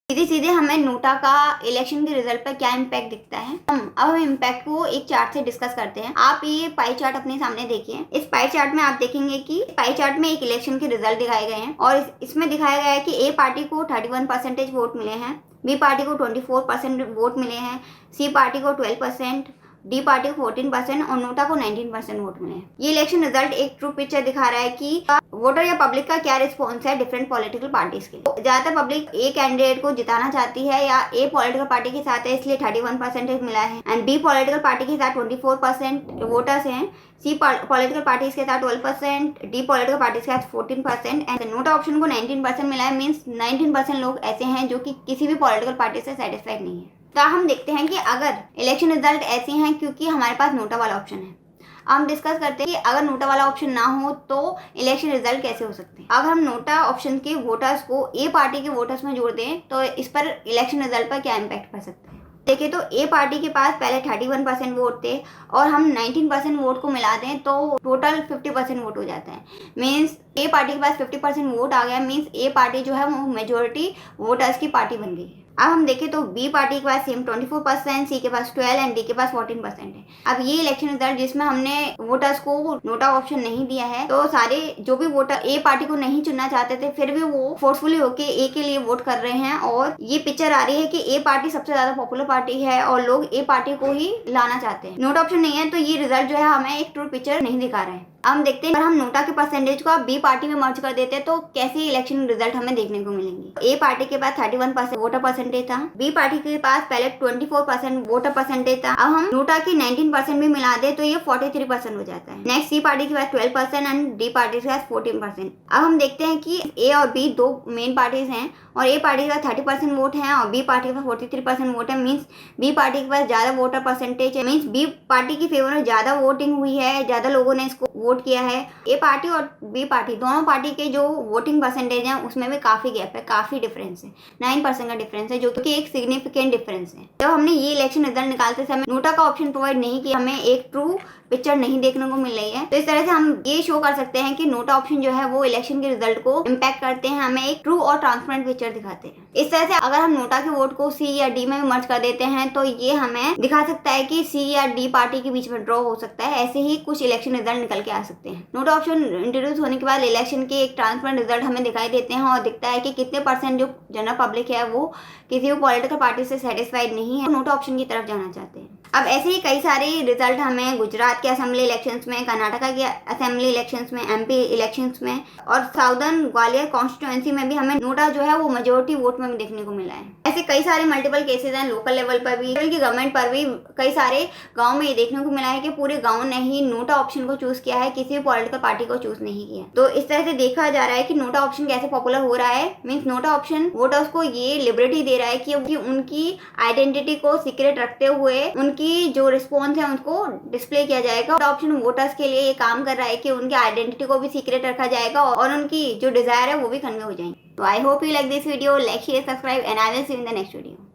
सीधे सीधे हमें नोटा का इलेक्शन के रिजल्ट पर क्या इम्पैक्ट दिखता है। हम इम्पैक्ट को एक चार्ट से डिस्कस करते हैं। आप ये पाई चार्ट अपने सामने देखिए। इस पाई चार्ट में आप देखेंगे कि पाई चार्ट में एक इलेक्शन के रिजल्ट दिखाए गए हैं और इसमें दिखाया गया है कि ए पार्टी को 31% वोट मिले हैं, बी पार्टी को 24% वोट मिले हैं, सी पार्टी को 12%, डी पार्टी को 14% और नोटा को 19% वोट मिले हैं। ये इलेक्शन रिजल्ट एक ट्रू पिक्चर दिखा रहा है कि वोटर या पब्लिक का क्या रिस्पॉन्स है डिफरेंट पॉलिटिकल पार्टीज के। ज्यादातर पब्लिक ए कैंडिडेट को जिताना चाहती है या ए पॉलिटिकल पार्टी के साथ है, इसलिए 31% मिला है। एंड बी पॉलिटिकल पार्टी के साथ 24% वोटर्स हैं, सी पॉलिटिकल पार्टीज के साथ 12%, डी पॉलिटिकल पार्टीज के साथ 14% एंड नोटा ऑप्शन को 19% मिला है। मीन्स 19% लोग ऐसे हैं जो कि किसी भी पॉलिटिकल पार्टी से सेटिस्फाइड नहीं है। तो हम देखते हैं कि अगर इलेक्शन रिजल्ट ऐसे हैं क्योंकि हमारे पास नोटा वाला ऑप्शन है। हम डिस्कस करते हैं कि अगर नोटा वाला ऑप्शन ना हो तो इलेक्शन रिजल्ट कैसे हो सकते हैं। अगर हम नोटा ऑप्शन के वोटर्स को ए पार्टी के वोटर्स में जोड़ दें तो इस पर इलेक्शन रिजल्ट पर क्या इम्पैक्ट पड़ सकता है। देखिए तो ए पार्टी के पास पहले 31% वोट थे और हम 19% वोट को मिला दें तो टोटल 50% वोट हो जाता है। मीन्स ए पार्टी के पास 50% वोट आ गया। मीन्स ए पार्टी जो है वो मेजोरिटी वोटर्स की पार्टी बन गई है। अब हम देखें तो बी पार्टी के पास सेम 24%, सी के पास 12 एंड डी के पास 14% है। अब ये इलेक्शन रिजल्ट जिसमें हमने वोटर्स को नोटा ऑप्शन नहीं दिया है तो सारे जो भी वोटर ए पार्टी को नहीं चुनना चाहते थे फिर भी वो फोर्सफुली होके ए के लिए वोट कर रहे हैं और ये पिक्चर आ रही है कि ए पार्टी सबसे ज्यादा पॉपुलर पार्टी है और लोग ए पार्टी को ही लाना चाहते हैं। नोटा ऑप्शन नहीं है तो ये रिजल्ट जो है हमें एक ट्रू पिक्चर नहीं दिखा रहा है। हम देखते हैं अगर हम नोटा के परसेंटेज को बी पार्टी में मर्ज कर देते हैं तो कैसे इलेक्शन रिजल्ट हमें देखने को मिलेंगे। ए पार्टी के पास 31% वोटर परसेंटेज था, बी पार्टी के पास पहले 24% वोटर परसेंटेज था। अब हम नोटा की 19% भी मिला दे तो ये 43% हो जाता है। नेक्स्ट सी पार्टी के पास 12% एंड डी पार्टी के पास 14%। अब हम देखते हैं कि ए और बी दो मेन पार्टीज हैं और ए पार्टी के पास 30% वोट है और बी पार्टी के पास 43% वोट है। मीन्स बी पार्टी के पास ज्यादा वोटर परसेंटेज है। मीन्स बी पार्टी की फेवर में ज्यादा वोटिंग हुई है, ज्यादा लोगों ने इसको वोट किया है। ए पार्टी और बी पार्टी दोनों पार्टी के जो वोटिंग परसेंटेज है उसमें भी काफी गैप है, काफी डिफरेंस है। 9% का डिफरेंस है जो कि एक सिग्निफिकेंट डिफरेंस है। जब हमने ये इलेक्शन रिजल्ट निकालते समय नोटा का ऑप्शन प्रोवाइड नहीं किया, हमें एक ट्रू पिक्चर नहीं देखने को मिल रही है। तो इस तरह से हम ये शो कर सकते हैं कि नोटा ऑप्शन जो है वो इलेक्शन के रिजल्ट को इम्पैक्ट करते हैं, हमें एक ट्रू और ट्रांसपेरेंट पिक्चर दिखाते हैं। इस तरह से अगर हम नोटा के वोट को सी या डी में मर्ज कर देते हैं तो ये हमें दिखा सकता है कि सी या डी पार्टी के बीच में ड्रॉ हो सकता है। ऐसे ही कुछ इलेक्शन रिजल्ट निकल के आ सकते हैं। नोटा ऑप्शन इंट्रोड्यूस होने के बाद इलेक्शन के एक ट्रांसपेरेंट रिजल्ट हमें दिखाई देते हैं और दिखता है कि कितने % जो जनरल पब्लिक है वो किसी भी पॉलिटिकल पार्टी से सेटिस्फाइड नहीं है, नोटा ऑप्शन की तरफ जाना चाहते हैं। अब ऐसे ही कई सारे रिजल्ट हमें गुजरात के असेंबली इलेक्शंस में, कर्नाटका के असेंबली इलेक्शंस में, एमपी इलेक्शंस में और साउदर्न ग्वालियर कॉन्स्टिट्यूएंसी में भी हमें नोटा जो है वो मेजोरिटी वोट में भी देखने को मिला है। ऐसे कई सारे मल्टीपल केसेस हैं लोकल लेवल पर भी, की गवर्नमेंट पर भी। कई सारे गाँव में ये देखने को मिला है कि पूरे गाँव ने ही नोटा ऑप्शन को चूज किया है, किसी भी पॉलिटिकल पार्टी को चूज नहीं किया। तो इस तरह से देखा जा रहा है कि नोटा ऑप्शन कैसे पॉपुलर हो रहा है। मीन्स नोटा ऑप्शन वोटर्स को ये लिबर्टी दे रहा है कि उनकी आइडेंटिटी को सीक्रेट रखते हुए उनकी जो रिस्पॉन्स है उनको डिस्प्ले किया जाएगा। ऑप्शन वोटर्स के लिए ये काम कर रहा है कि उनकी आइडेंटिटी को भी सीक्रेट रखा जाएगा और उनकी जो डिजायर है वो भी कन्वे हो जाएंगे। तो I hope you like this video, like share subscribe and I will see you in the next video.